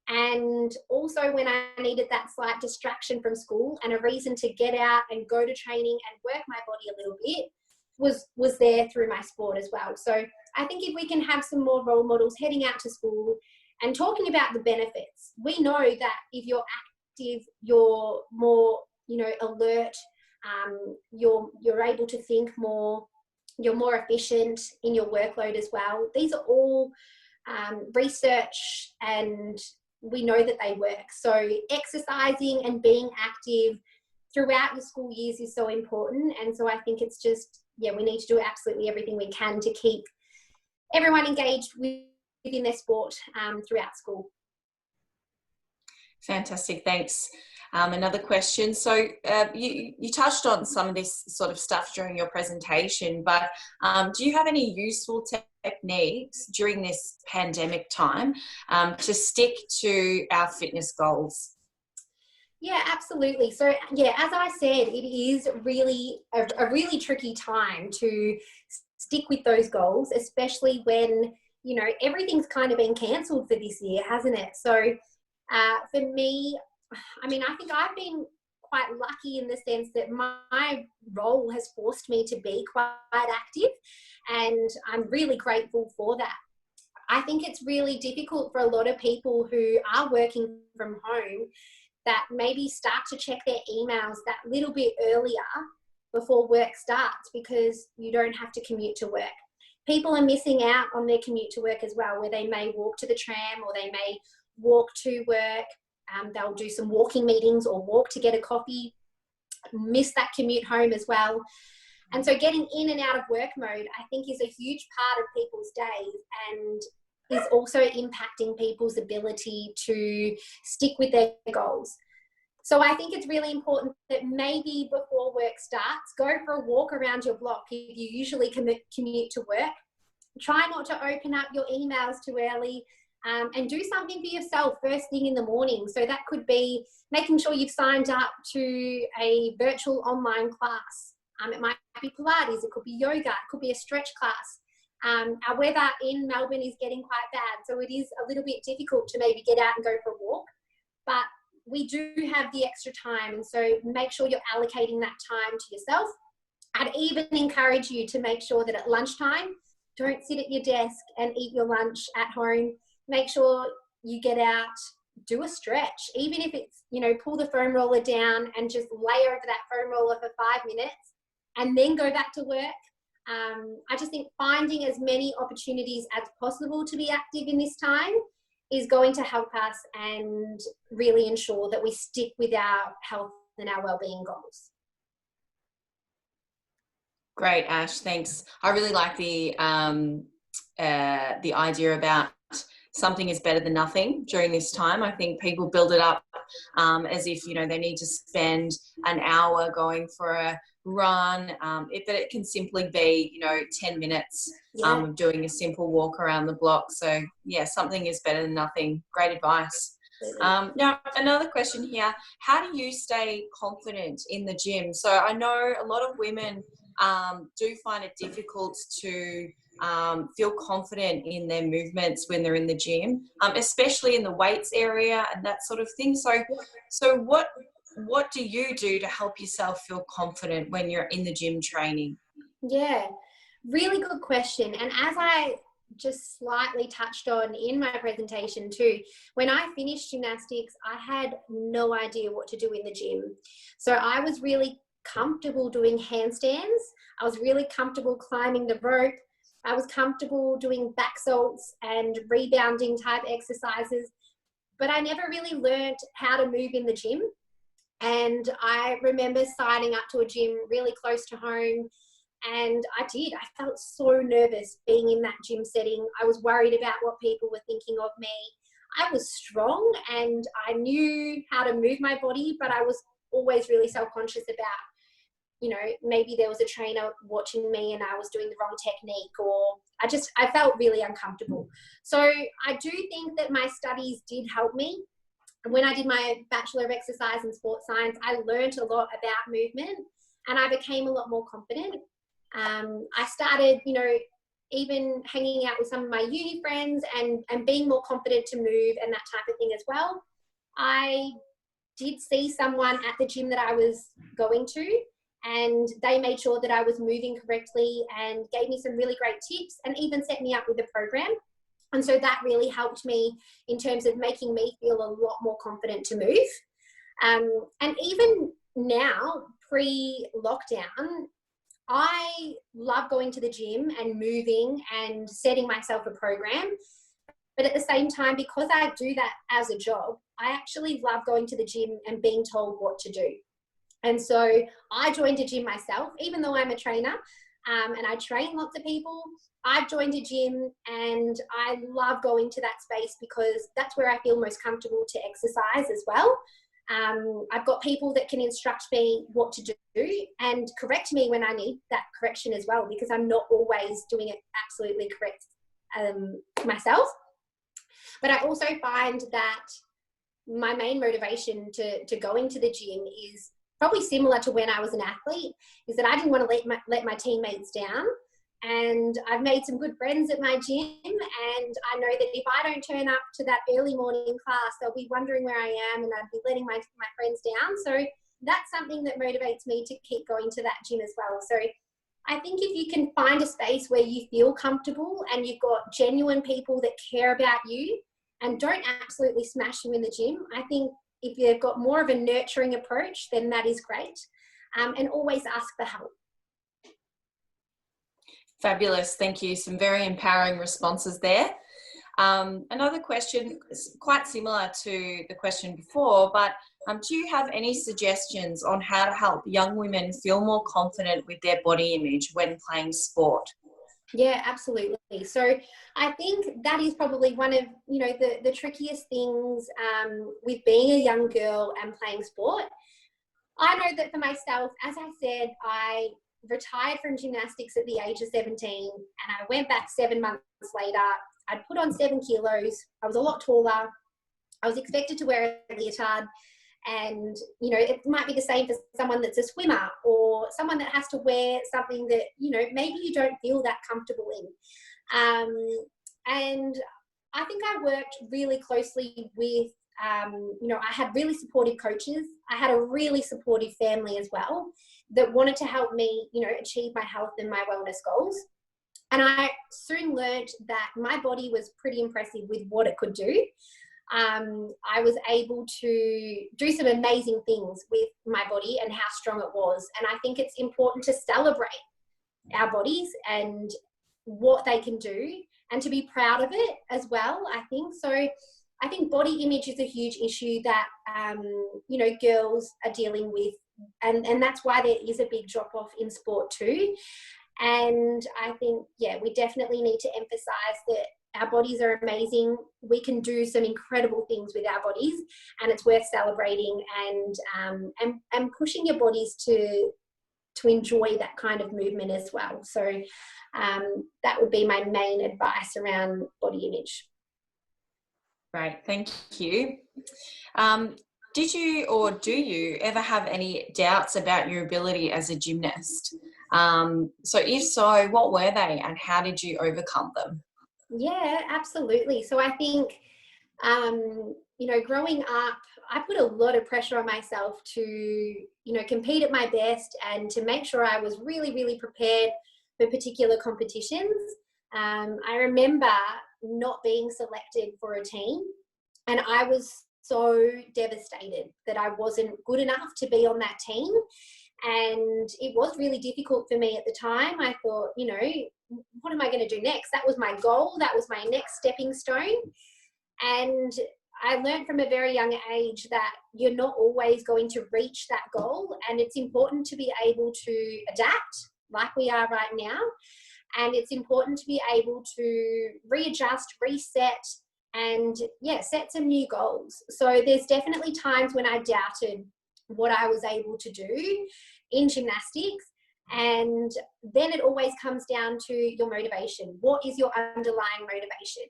And also when I needed that slight distraction from school and a reason to get out and go to training and work my body a little bit was there through my sport as well. So I think if we can have some more role models heading out to school and talking about the benefits, we know that if you're active, you're more, alert, you're able to think more, you're more efficient in your workload as well. These are all research, and we know that they work. So exercising and being active throughout your school years is so important. And so I think it's just, we need to do absolutely everything we can to keep everyone engaged within their sport throughout school. Fantastic, thanks. Another question. So you touched on some of this sort of stuff during your presentation, but do you have any useful techniques during this pandemic time to stick to our fitness goals? Yeah, absolutely. So as I said, it is really a really tricky time to stick with those goals, especially when, everything's kind of been cancelled for this year, hasn't it? So for me, I think I've been quite lucky in the sense that my role has forced me to be quite active, and I'm really grateful for that. I think it's really difficult for a lot of people who are working from home that maybe start to check their emails that little bit earlier before work starts, because you don't have to commute to work. People are missing out on their commute to work as well, where they may walk to the tram or they may walk to work. They'll do some walking meetings or walk to get a coffee, miss that commute home as well. And so getting in and out of work mode, I think, is a huge part of people's days, and is also impacting people's ability to stick with their goals. So I think it's really important that maybe before work starts, go for a walk around your block if you usually commute to work. Try not to open up your emails too early, and do something for yourself first thing in the morning. So that could be making sure you've signed up to a virtual online class. It might be Pilates, it could be yoga, it could be a stretch class. Our weather in Melbourne is getting quite bad, so it is a little bit difficult to maybe get out and go for a walk, but we do have the extra time, and so make sure you're allocating that time to yourself. I'd even encourage you to make sure that at lunchtime, don't sit at your desk and eat your lunch at home. Make sure you get out, do a stretch, even if it's, pull the foam roller down and just lay over that foam roller for 5 minutes and then go back to work. I just think finding as many opportunities as possible to be active in this time is going to help us and really ensure that we stick with our health and our wellbeing goals. Great, Ash, thanks. I really like the idea about something is better than nothing during this time. I think people build it up as if, they need to spend an hour going for a run, but it can simply be, 10 minutes of doing a simple walk around the block. So, something is better than nothing. Great advice. Now, another question here. How do you stay confident in the gym? So I know a lot of women do find it difficult to feel confident in their movements when they're in the gym, especially in the weights area and that sort of thing. So what do you do to help yourself feel confident when you're in the gym training? Yeah, really good question. And as I just slightly touched on in my presentation too, when I finished gymnastics, I had no idea what to do in the gym. So I was really comfortable doing handstands. I was really comfortable climbing the rope. I was comfortable doing back salts and rebounding type exercises, but I never really learned how to move in the gym. And I remember signing up to a gym really close to home, and I felt so nervous being in that gym setting. I was worried about what people were thinking of me. I was strong and I knew how to move my body, but I was always really self-conscious about you know, maybe there was a trainer watching me and I was doing the wrong technique, or I felt really uncomfortable. So I do think that my studies did help me. When I did my Bachelor of Exercise and Sports Science, I learned a lot about movement and I became a lot more confident. I started, you know, even hanging out with some of my uni friends and being more confident to move and that type of thing as well. I did see someone at the gym that I was going to, and they made sure that I was moving correctly and gave me some really great tips and even set me up with a program. And so that really helped me in terms of making me feel a lot more confident to move. And even now, pre-lockdown, I love going to the gym and moving and setting myself a program. But at the same time, because I do that as a job, I actually love going to the gym and being told what to do. And so I joined a gym myself, even though I'm a trainer, and I train lots of people. I've joined a gym and I love going to that space because that's where I feel most comfortable to exercise as well. I've got people that can instruct me what to do and correct me when I need that correction as well, because I'm not always doing it absolutely correct myself. But I also find that my main motivation to going to the gym is probably similar to when I was an athlete, is that I didn't want to let my teammates down. And I've made some good friends at my gym, and I know that if I don't turn up to that early morning class, they'll be wondering where I am and I'd be letting my friends down. So that's something that motivates me to keep going to that gym as well. So I think if you can find a space where you feel comfortable and you've got genuine people that care about you and don't absolutely smash you in the gym, I think if you've got more of a nurturing approach, then that is great. And always ask for help. Fabulous. Thank you. Some very empowering responses there. Another question, quite similar to the question before, but do you have any suggestions on how to help young women feel more confident with their body image when playing sport? Yeah, absolutely. So I think that is probably one of, you know, the trickiest things with being a young girl and playing sport. I know that for myself, as I said, I retired from gymnastics at the age of 17 and I went back 7 months later. I'd put on 7 kilos. I was a lot taller. I was expected to wear a leotard. And, you know, it might be the same for someone that's a swimmer or someone that has to wear something that, you know, maybe you don't feel that comfortable in. And I think I worked really closely with, you know, I had really supportive coaches. I had a really supportive family as well that wanted to help me, you know, achieve my health and my wellness goals. And I soon learned that my body was pretty impressive with what it could do. I was able to do some amazing things with my body and how strong it was. And I think it's important to celebrate our bodies and what they can do and to be proud of it as well, I think. So I think body image is a huge issue that, you know, girls are dealing with. And that's why there is a big drop off in sport too. And I think, yeah, we definitely need to emphasize that our bodies are amazing. We can do some incredible things with our bodies, and it's worth celebrating and pushing your bodies to enjoy that kind of movement as well. So that would be my main advice around body image. Great, thank you. Did you or do you ever have any doubts about your ability as a gymnast? So if so, what were they and how did you overcome them? Yeah, absolutely. So I think, you know, growing up, I put a lot of pressure on myself to, you know, compete at my best and to make sure I was really, really prepared for particular competitions. I remember not being selected for a team, and I was so devastated that I wasn't good enough to be on that team. And it was really difficult for me at the time. I thought, you know, what am I going to do next? That was my goal. That was my next stepping stone. And I learned from a very young age that you're not always going to reach that goal. And it's important to be able to adapt like we are right now. And it's important to be able to readjust, reset, and yeah, set some new goals. So there's definitely times when I doubted what I was able to do. in gymnastics. And then it always comes down to your motivation. What is your underlying motivation?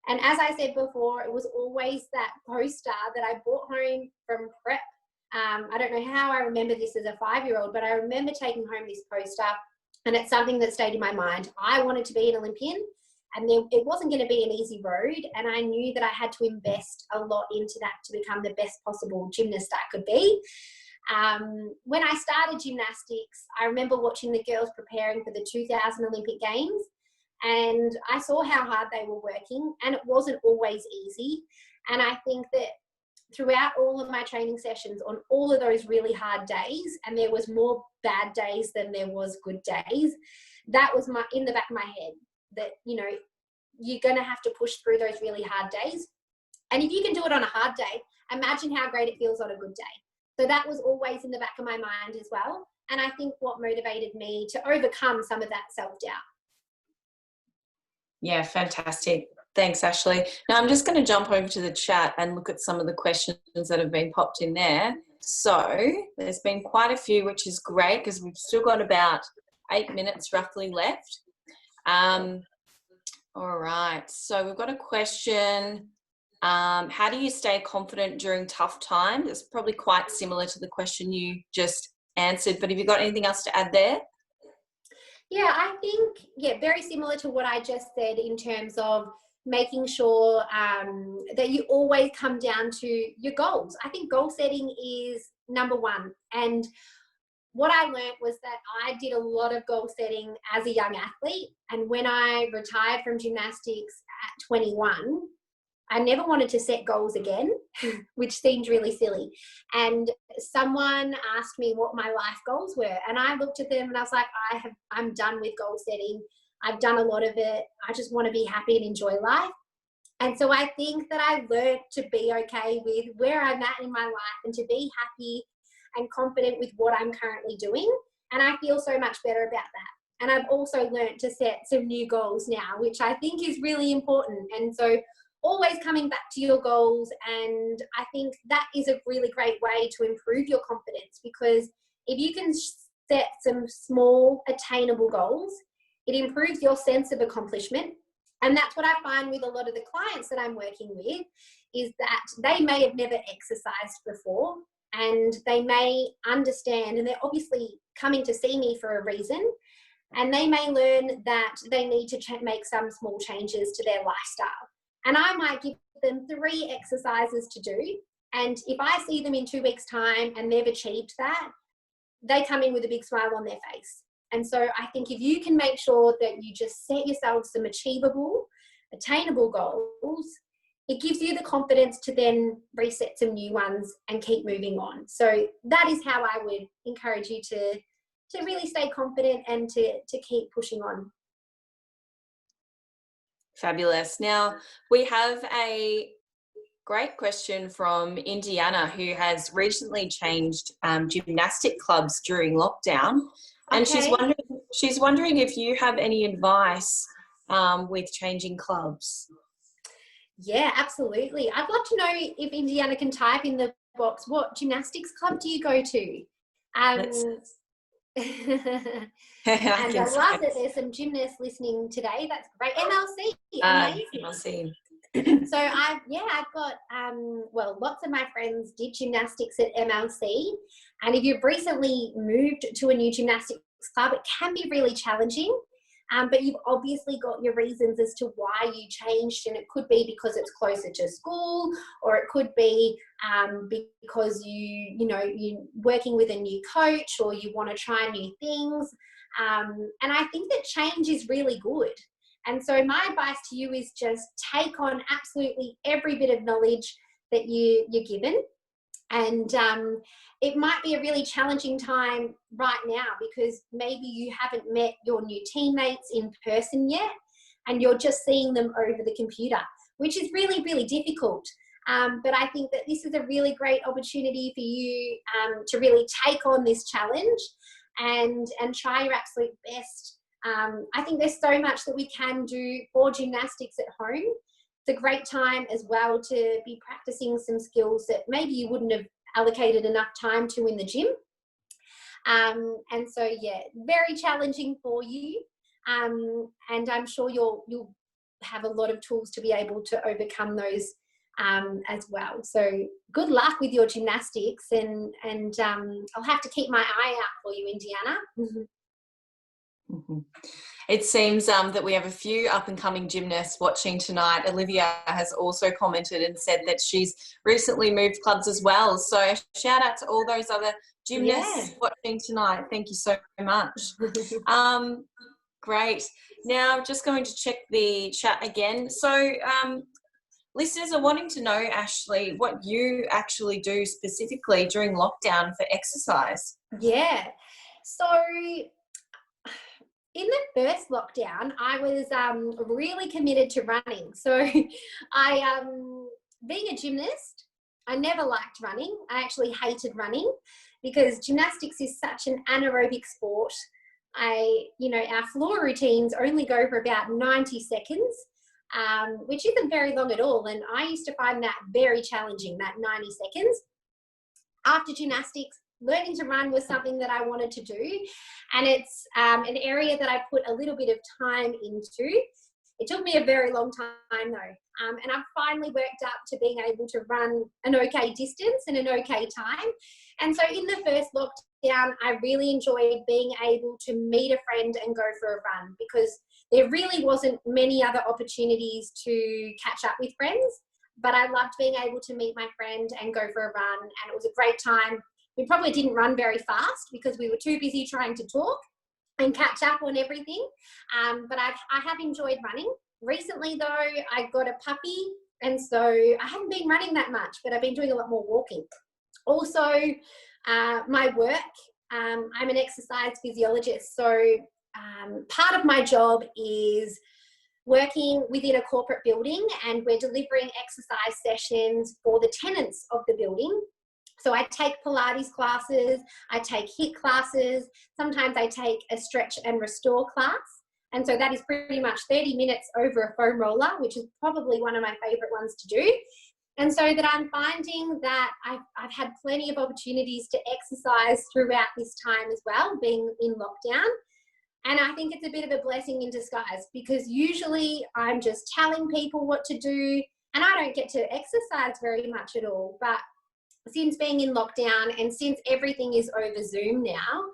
And as I said before, it was always that poster that I brought home from prep. I don't know how I remember this as a 5-year-old, but I remember taking home this poster, and it's something that stayed in my mind. I wanted to be an Olympian, and it wasn't going to be an easy road, and I knew that I had to invest a lot into that to become the best possible gymnast I could be. When I started gymnastics, I remember watching the girls preparing for the 2000 Olympic Games, and I saw how hard they were working, and it wasn't always easy. And I think that throughout all of my training sessions, on all of those really hard days, and there was more bad days than there was good days, that was in the back of my head, that, you know, you're going to have to push through those really hard days. And if you can do it on a hard day, imagine how great it feels on a good day. So that was always in the back of my mind as well. And I think what motivated me to overcome some of that self-doubt. Yeah, fantastic. Thanks, Ashley. Now I'm just going to jump over to the chat and look at some of the questions that have been popped in there. So there's been quite a few, which is great because we've still got about 8 minutes roughly left. All right. So we've got a question. How do you stay confident during tough times? It's probably quite similar to the question you just answered, but have you got anything else to add there? Yeah, I think, very similar to what I just said in terms of making sure that you always come down to your goals. I think goal setting is number one. And what I learned was that I did a lot of goal setting as a young athlete. And when I retired from gymnastics at 21, I never wanted to set goals again, which seemed really silly. And someone asked me what my life goals were. And I looked at them and I was like, I'm done with goal setting. I've done a lot of it. I just want to be happy and enjoy life. And so I think that I learned to be okay with where I'm at in my life and to be happy and confident with what I'm currently doing. And I feel so much better about that. And I've also learned to set some new goals now, which I think is really important. And so always coming back to your goals. And I think that is a really great way to improve your confidence, because if you can set some small attainable goals, it improves your sense of accomplishment. And that's what I find with a lot of the clients that I'm working with, is that they may have never exercised before, and they may understand, and they're obviously coming to see me for a reason, and they may learn that they need to make some small changes to their lifestyle. And I might give them 3 exercises to do. And if I see them in 2 weeks' time and they've achieved that, they come in with a big smile on their face. And so I think if you can make sure that you just set yourself some achievable, attainable goals, it gives you the confidence to then reset some new ones and keep moving on. So that is how I would encourage you to really stay confident and to keep pushing on. Fabulous. Now, we have a great question from Indiana, who has recently changed gymnastic clubs during lockdown. And Okay. she's wondering if you have any advice with changing clubs. Yeah, absolutely. I'd love to know if Indiana can type in the box, what gymnastics club do you go to? And I love that there's some gymnasts listening today. That's great. MLC, amazing. MLC. So I've got lots of my friends did gymnastics at MLC, and if you've recently moved to a new gymnastics club, it can be really challenging. But you've obviously got your reasons as to why you changed, and it could be because it's closer to school, or it could be because you're working with a new coach, or you want to try new things. And I think that change is really good. And so my advice to you is just take on absolutely every bit of knowledge that you're given. And it might be a really challenging time right now, because maybe you haven't met your new teammates in person yet, and you're just seeing them over the computer, which is really, really difficult. But I think that this is a really great opportunity for you to really take on this challenge and try your absolute best. I think there's so much that we can do for gymnastics at home. It's a great time as well to be practicing some skills that maybe you wouldn't have allocated enough time to in the gym. And so, yeah, very challenging for you. And I'm sure you'll have a lot of tools to be able to overcome those as well. So good luck with your gymnastics, and I'll have to keep my eye out for you, Indiana. Mhm. It seems that we have a few up and coming gymnasts watching tonight. Olivia has also commented and said that she's recently moved clubs as well. So shout out to all those other gymnasts watching tonight. Thank you so much. Great. Now just going to check the chat again. So listeners are wanting to know, Ashley, what you actually do specifically during lockdown for exercise. Yeah. So in the first lockdown, I was really committed to running. So being a gymnast, I never liked running. I actually hated running because gymnastics is such an anaerobic sport. Our floor routines only go for about 90 seconds, which isn't very long at all. And I used to find that very challenging, that 90 seconds. After gymnastics, learning to run was something that I wanted to do. And it's an area that I put a little bit of time into. It took me a very long time though. And I've finally worked up to being able to run an okay distance in an okay time. And so in the first lockdown, I really enjoyed being able to meet a friend and go for a run, because there really wasn't many other opportunities to catch up with friends. But I loved being able to meet my friend and go for a run, and it was a great time. We probably didn't run very fast because we were too busy trying to talk and catch up on everything. But I have enjoyed running. Recently, though, I got a puppy, and so I haven't been running that much, but I've been doing a lot more walking. Also, my work, I'm an exercise physiologist, so part of my job is working within a corporate building, and we're delivering exercise sessions for the tenants of the building. So I take Pilates classes, I take HIIT classes, sometimes I take a stretch and restore class. And so that is pretty much 30 minutes over a foam roller, which is probably one of my favorite ones to do. And so that I'm finding that I've had plenty of opportunities to exercise throughout this time as well, being in lockdown. And I think it's a bit of a blessing in disguise, because usually I'm just telling people what to do and I don't get to exercise very much at all. But since being in lockdown and since everything is over Zoom now,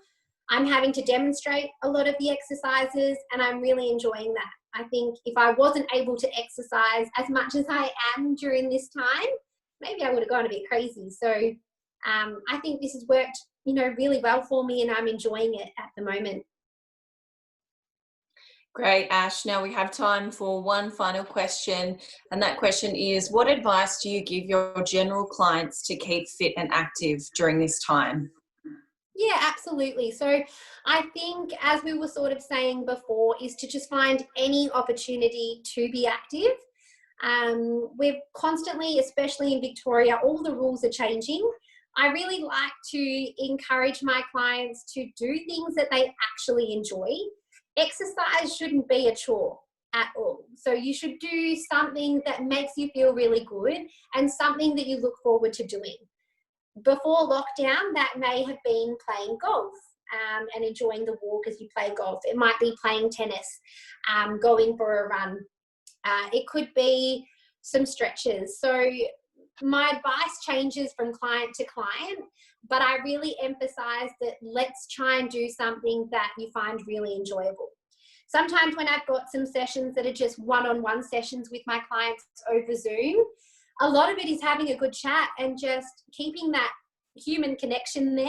I'm having to demonstrate a lot of the exercises, and I'm really enjoying that. I think if I wasn't able to exercise as much as I am during this time, maybe I would have gone a bit crazy. So I think this has worked, really well for me, and I'm enjoying it at the moment. Great, Ash. Now we have time for one final question. And that question is, what advice do you give your general clients to keep fit and active during this time? Yeah, absolutely. So I think, as we were sort of saying before, is to just find any opportunity to be active. We're constantly, especially in Victoria, all the rules are changing. I really like to encourage my clients to do things that they actually enjoy. Exercise shouldn't be a chore at all. So you should do something that makes you feel really good and something that you look forward to doing. Before lockdown, that may have been playing golf and enjoying the walk as you play golf. It might be playing tennis, going for a run. It could be some stretches. So my advice changes from client to client, but I really emphasize that let's try and do something that you find really enjoyable. Sometimes when I've got some sessions that are just one-on-one sessions with my clients over Zoom, a lot of it is having a good chat and just keeping that human connection there.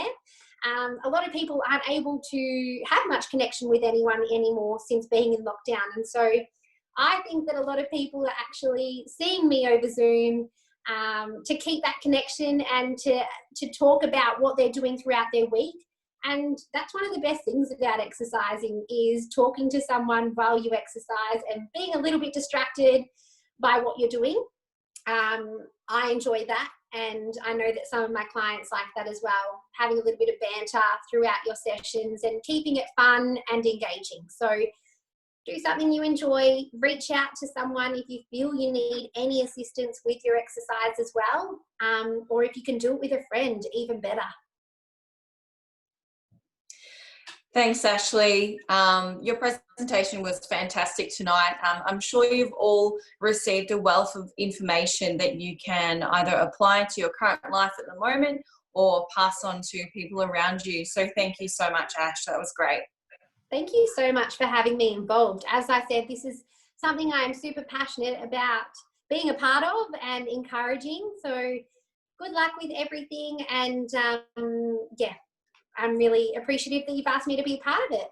A lot of people aren't able to have much connection with anyone anymore since being in lockdown. And so I think that a lot of people are actually seeing me over Zoom to keep that connection and to talk about what they're doing throughout their week. And that's one of the best things about exercising, is talking to someone while you exercise and being a little bit distracted by what you're doing. I enjoy that, and I know that some of my clients like that as well, having a little bit of banter throughout your sessions and keeping it fun and engaging. So do something you enjoy, reach out to someone if you feel you need any assistance with your exercise as well, or if you can do it with a friend, even better. Thanks, Ashley. Your presentation was fantastic tonight. I'm sure you've all received a wealth of information that you can either apply to your current life at the moment or pass on to people around you. So thank you so much, Ash. That was great. Thank you so much for having me involved. As I said, this is something I am super passionate about being a part of and encouraging. So good luck with everything. And yeah, I'm really appreciative that you've asked me to be a part of it.